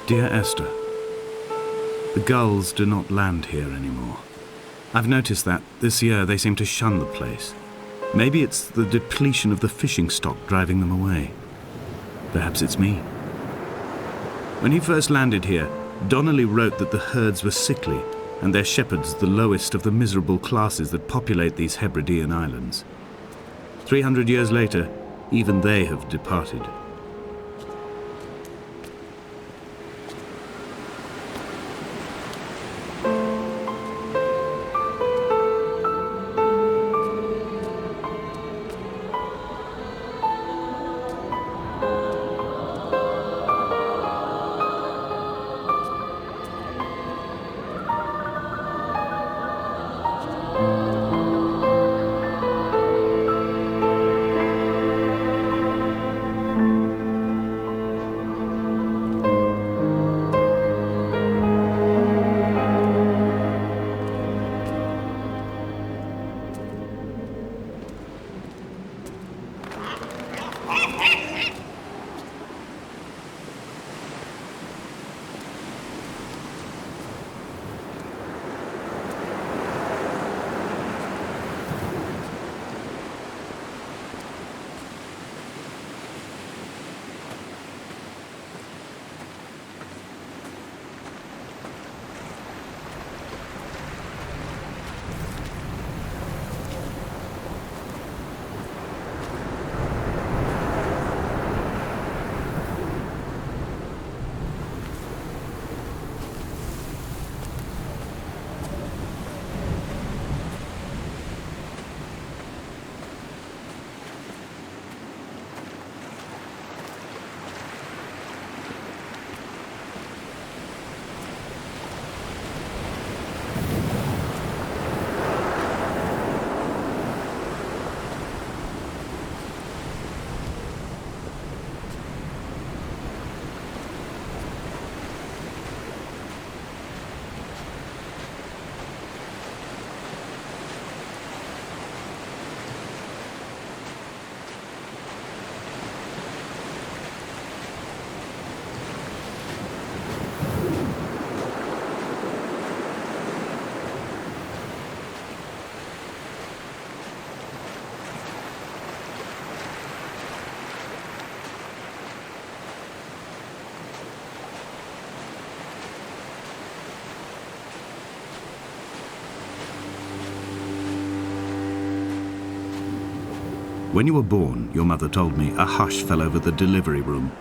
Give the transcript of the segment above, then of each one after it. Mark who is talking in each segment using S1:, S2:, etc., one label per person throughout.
S1: Dear Esther, the gulls do not land here anymore. I've noticed that this year they seem to shun the place. Maybe it's the depletion of the fishing stock driving them away. Perhaps it's me. When he first landed here, Donnelly wrote that the herds were sickly and their shepherds the lowest of the miserable classes that populate these Hebridean islands. 300 years later, even they have departed. When you were born, your mother told me, a hush fell over the delivery room.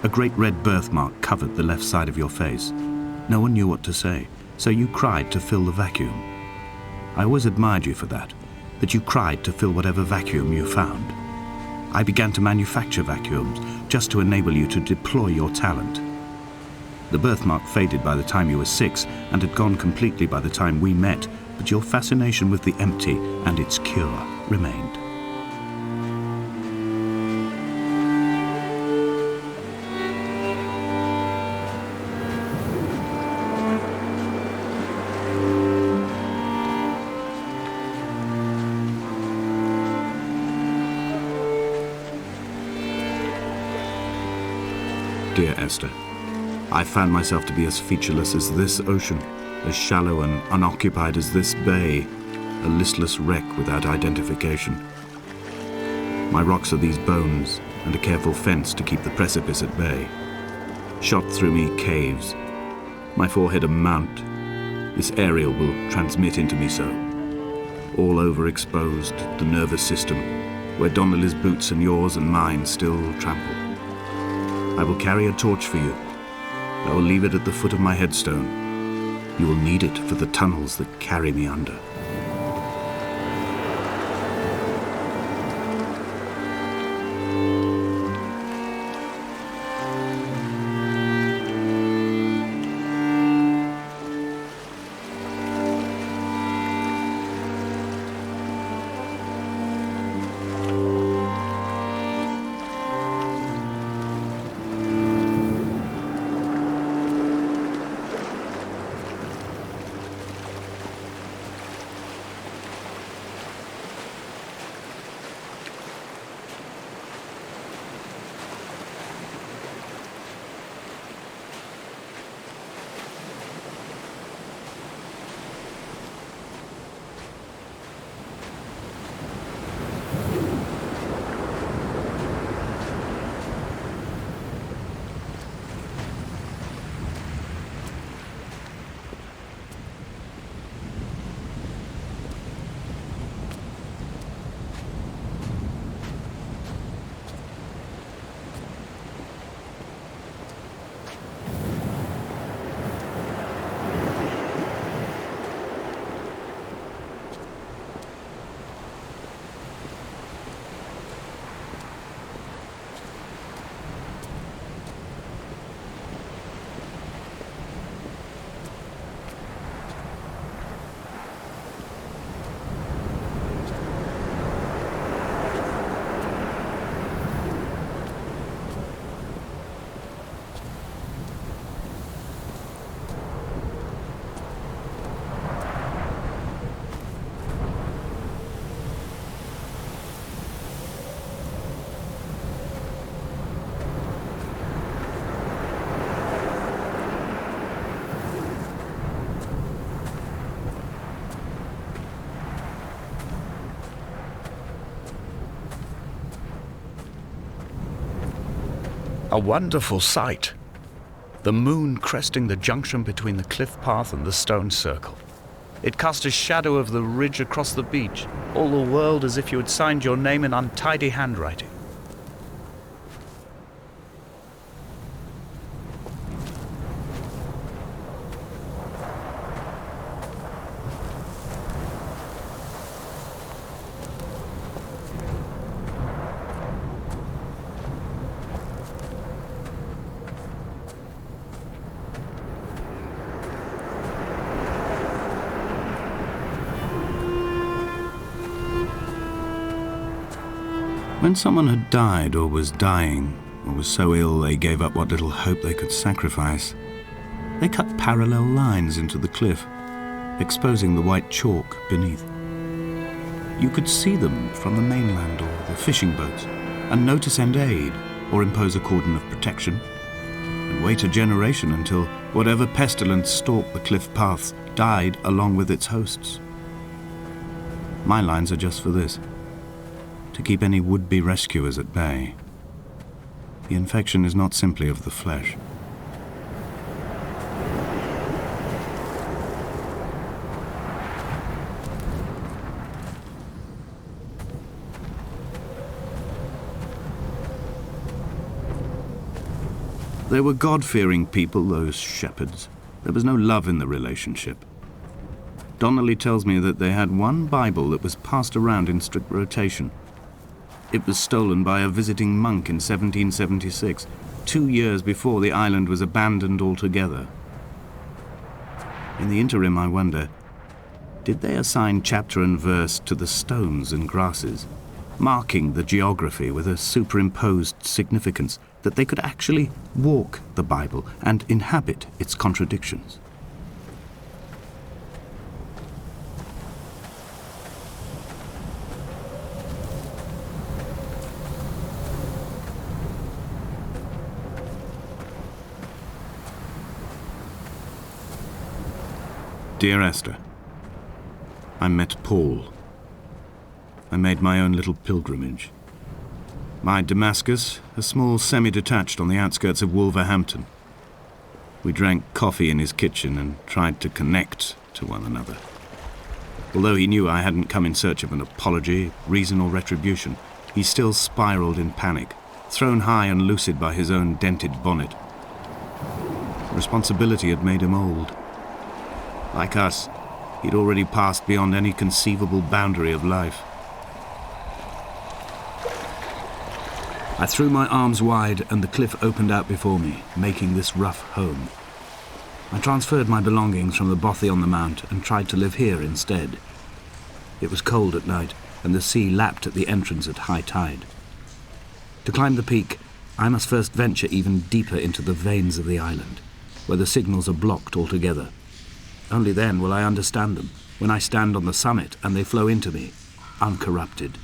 S1: A great red birthmark covered the left side of your face. No one knew what to say, so you cried to fill the vacuum. I always admired you for that you cried to fill whatever vacuum you found. I began to manufacture vacuums just to enable you to deploy your talent. The birthmark faded by the time you were 6 and had gone completely by the time we met, but your fascination with the empty and its cure remained. Dear Esther, I found myself to be as featureless as this ocean, as shallow and unoccupied as this bay, a listless wreck without identification. My rocks are these bones and a careful fence to keep the precipice at bay. Shot through me caves, my forehead a mount. This aerial will transmit into me so. All overexposed, the nervous system, where Donnelly's boots and yours and mine still trample. I will carry a torch for you. I will leave it at the foot of my headstone. You will need it for the tunnels that carry me under. A wonderful sight. The moon cresting the junction between the cliff path and the stone circle. It cast a shadow of the ridge across the beach, all the world as if you had signed your name in untidy handwriting. When someone had died or was dying, or was so ill they gave up what little hope they could sacrifice, they cut parallel lines into the cliff, exposing the white chalk beneath. You could see them from the mainland or the fishing boats, and know to send aid or impose a cordon of protection, and wait a generation until whatever pestilence stalked the cliff paths died along with its hosts. My lines are just for this: to keep any would-be rescuers at bay. The infection is not simply of the flesh. They were God-fearing people, those shepherds. There was no love in the relationship. Donnelly tells me that they had one Bible that was passed around in strict rotation. It was stolen by a visiting monk in 1776, 2 years before the island was abandoned altogether. In the interim, I wonder, did they assign chapter and verse to the stones and grasses, marking the geography with a superimposed significance that they could actually walk the Bible and inhabit its contradictions? Dear Esther, I met Paul. I made my own little pilgrimage. My Damascus, a small semi-detached on the outskirts of Wolverhampton. We drank coffee in his kitchen and tried to connect to one another. Although he knew I hadn't come in search of an apology, reason or retribution, he still spiraled in panic, thrown high and lucid by his own dented bonnet. Responsibility had made him old. Like us, he'd already passed beyond any conceivable boundary of life. I threw my arms wide and the cliff opened out before me, making this rough home. I transferred my belongings from the bothy on the mount and tried to live here instead. It was cold at night and the sea lapped at the entrance at high tide. To climb the peak, I must first venture even deeper into the veins of the island, where the signals are blocked altogether. Only then will I understand them, when I stand on the summit and they flow into me, uncorrupted.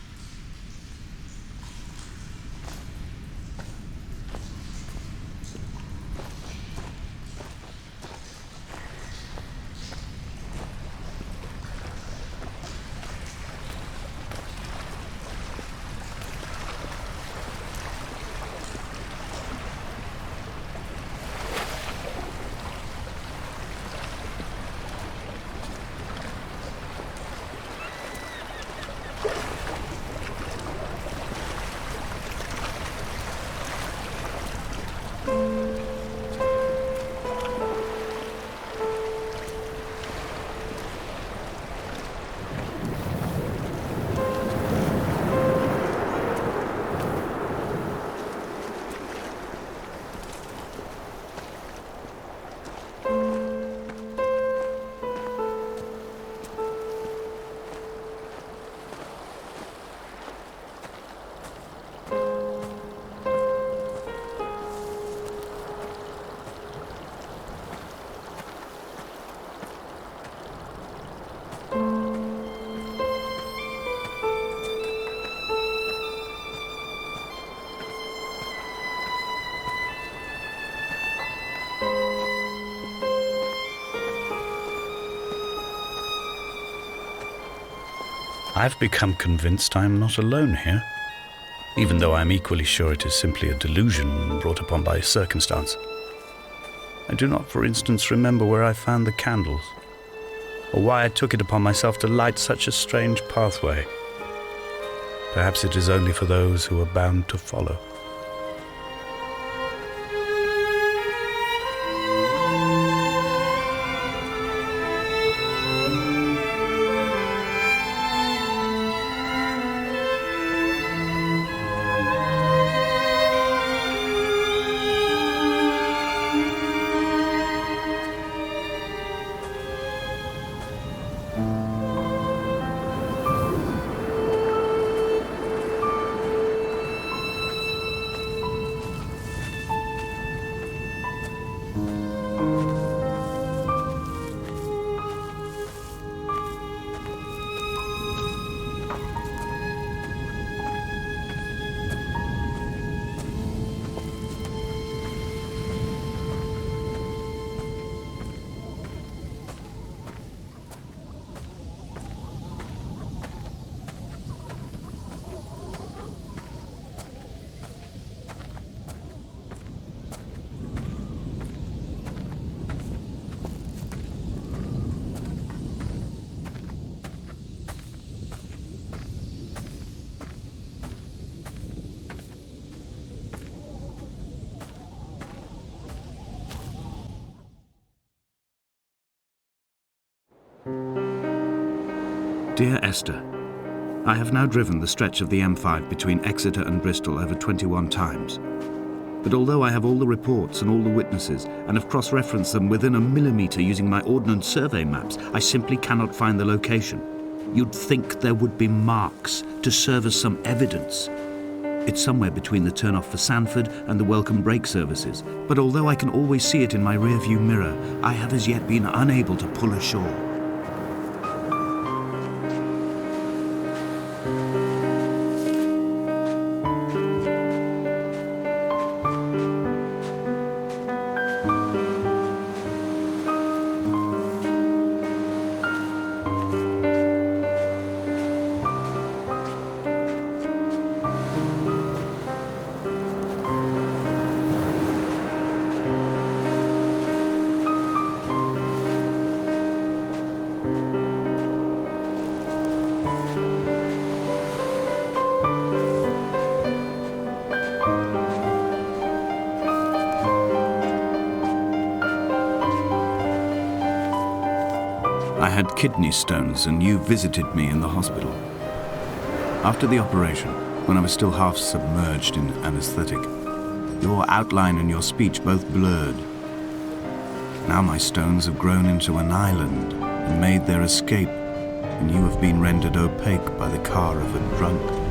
S1: I've become convinced I am not alone here. even though I am equally sure it is simply a delusion brought upon by circumstance. I do not, for instance, remember where I found the candles, or why I took it upon myself to light such a strange pathway. Perhaps it is only for those who are bound to follow. Dear Esther, I have now driven the stretch of the M5 between Exeter and Bristol over 21 times. But although I have all the reports and all the witnesses and have cross-referenced them within a millimetre using my ordnance survey maps, I simply cannot find the location. You'd think there would be marks to serve as some evidence. It's somewhere between the turn-off for Sandford and the welcome brake services. But although I can always see it in my rear-view mirror, I have as yet been unable to pull ashore. I had kidney stones and you visited me in the hospital. After the operation, when I was still half submerged in anesthetic, your outline and your speech both blurred. Now my stones have grown into an island and made their escape, and you have been rendered opaque by the car of a drunk.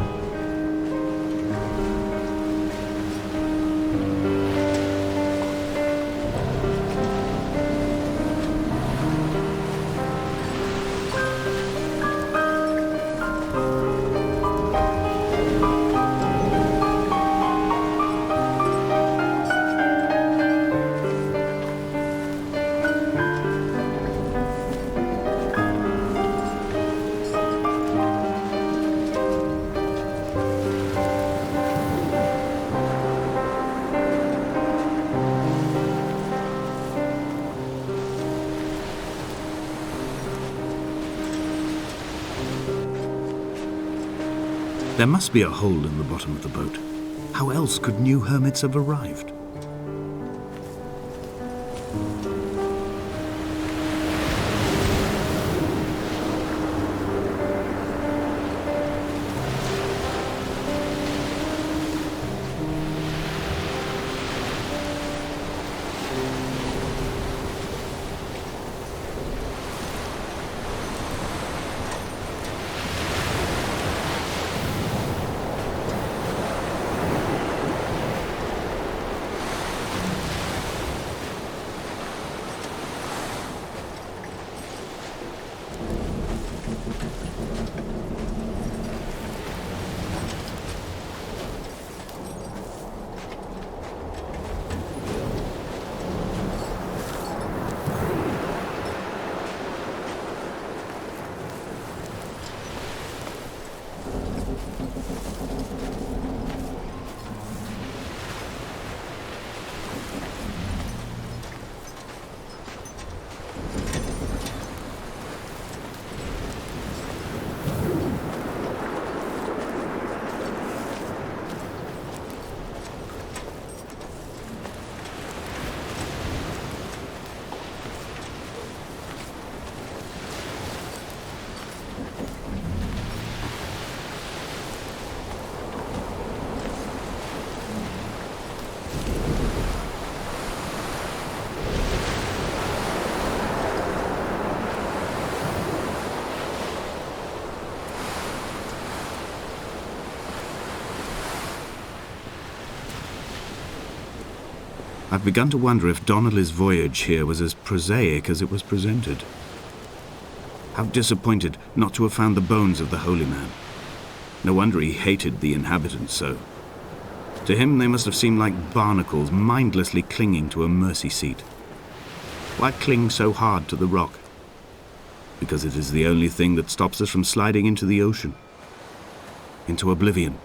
S1: There must be a hole in the bottom of the boat. How else could new hermits have arrived? I've begun to wonder if Donnelly's voyage here was as prosaic as it was presented. How disappointed not to have found the bones of the holy man. No wonder he hated the inhabitants so. To him they must have seemed like barnacles mindlessly clinging to a mercy seat. Why cling so hard to the rock? Because it is the only thing that stops us from sliding into the ocean, into oblivion.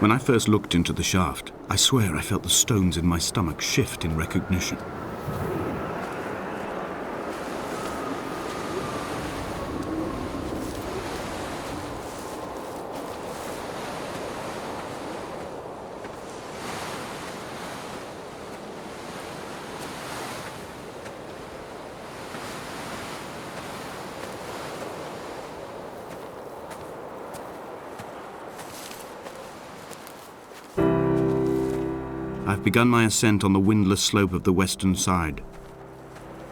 S1: When I first looked into the shaft, I swear I felt the stones in my stomach shift in recognition. I've begun my ascent on the windless slope of the western side.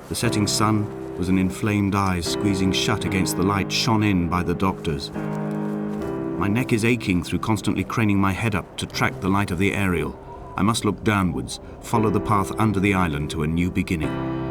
S1: The setting sun was an inflamed eye squeezing shut against the light shone in by the doctors. My neck is aching through constantly craning my head up to track the light of the aerial. I must look downwards, follow the path under the island to a new beginning.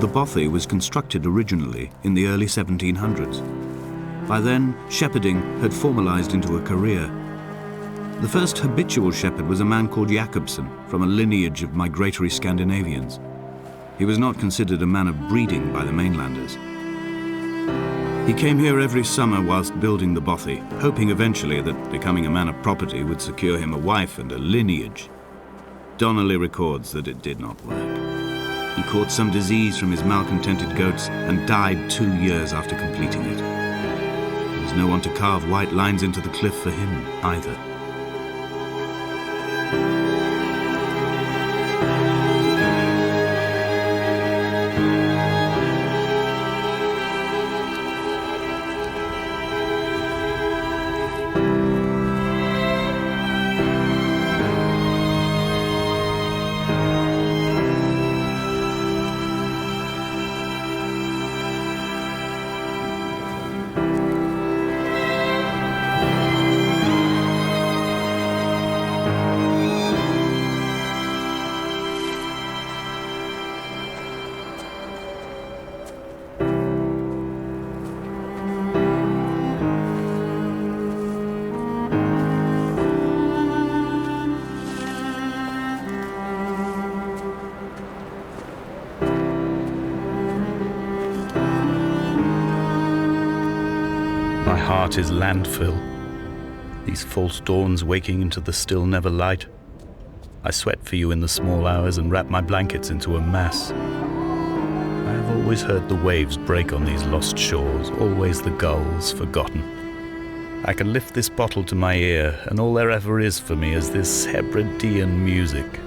S1: The bothy was constructed originally in the early 1700s. By then, shepherding had formalized into a career. The first habitual shepherd was a man called Jakobsen, from a lineage of migratory Scandinavians. He was not considered a man of breeding by the mainlanders. He came here every summer whilst building the bothy, hoping eventually that becoming a man of property would secure him a wife and a lineage. Donnelly records that it did not work. He caught some disease from his malcontented goats and died 2 years after completing it. There was no one to carve white lines into the cliff for him either.
S2: My heart is landfill, these false dawns waking into the still never light. I sweat for you in the small hours and wrap my blankets into a mass. I have always heard the waves break on these lost shores, always the gulls forgotten. I can lift this bottle to my ear, and all there ever is for me is this Hebridean music.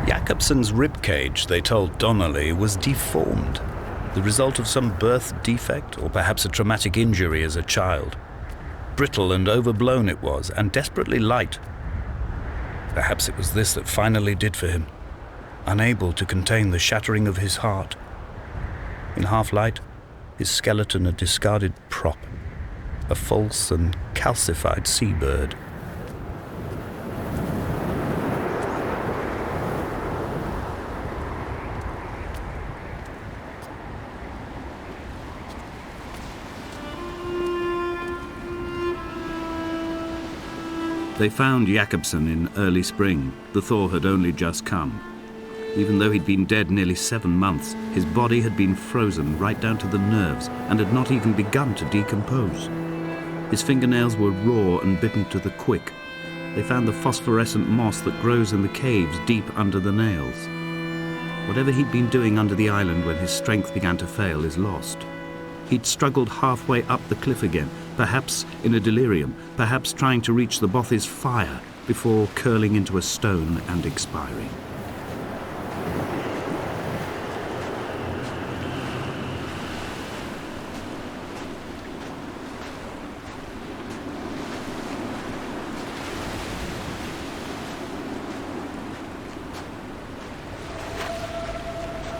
S2: Jacobson's ribcage, they told Donnelly, was deformed, the result of some birth defect or perhaps a traumatic injury as a child. Brittle and overblown it was, and desperately light. Perhaps it was this that finally did for him, unable to contain the shattering of his heart. In half-light, his skeleton a discarded prop, a false and calcified seabird.
S1: They found Jakobsen in early spring. The thaw had only just come. Even though he'd been dead nearly 7 months, his body had been frozen right down to the nerves and had not even begun to decompose. His fingernails were raw and bitten to the quick. They found the phosphorescent moss that grows in the caves deep under the nails. Whatever he'd been doing under the island when his strength began to fail is lost. He'd struggled halfway up the cliff again, perhaps in a delirium, perhaps trying to reach the bothy's fire before curling into a stone and expiring.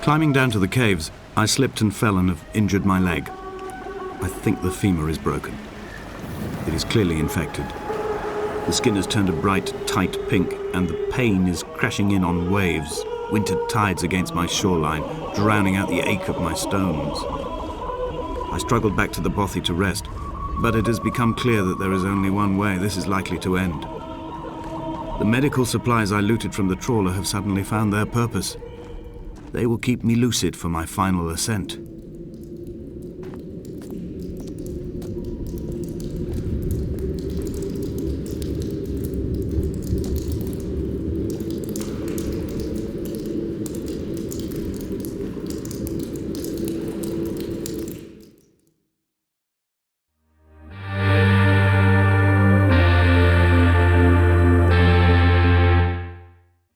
S1: Climbing down to the caves, I slipped and fell and have injured my leg. I think the femur is broken. It is clearly infected. The skin has turned a bright, tight pink, and the pain is crashing in on waves, winter tides against my shoreline, drowning out the ache of my stones. I struggled back to the bothy to rest, but it has become clear that there is only one way this is likely to end. The medical supplies I looted from the trawler have suddenly found their purpose. They will keep me lucid for my final ascent.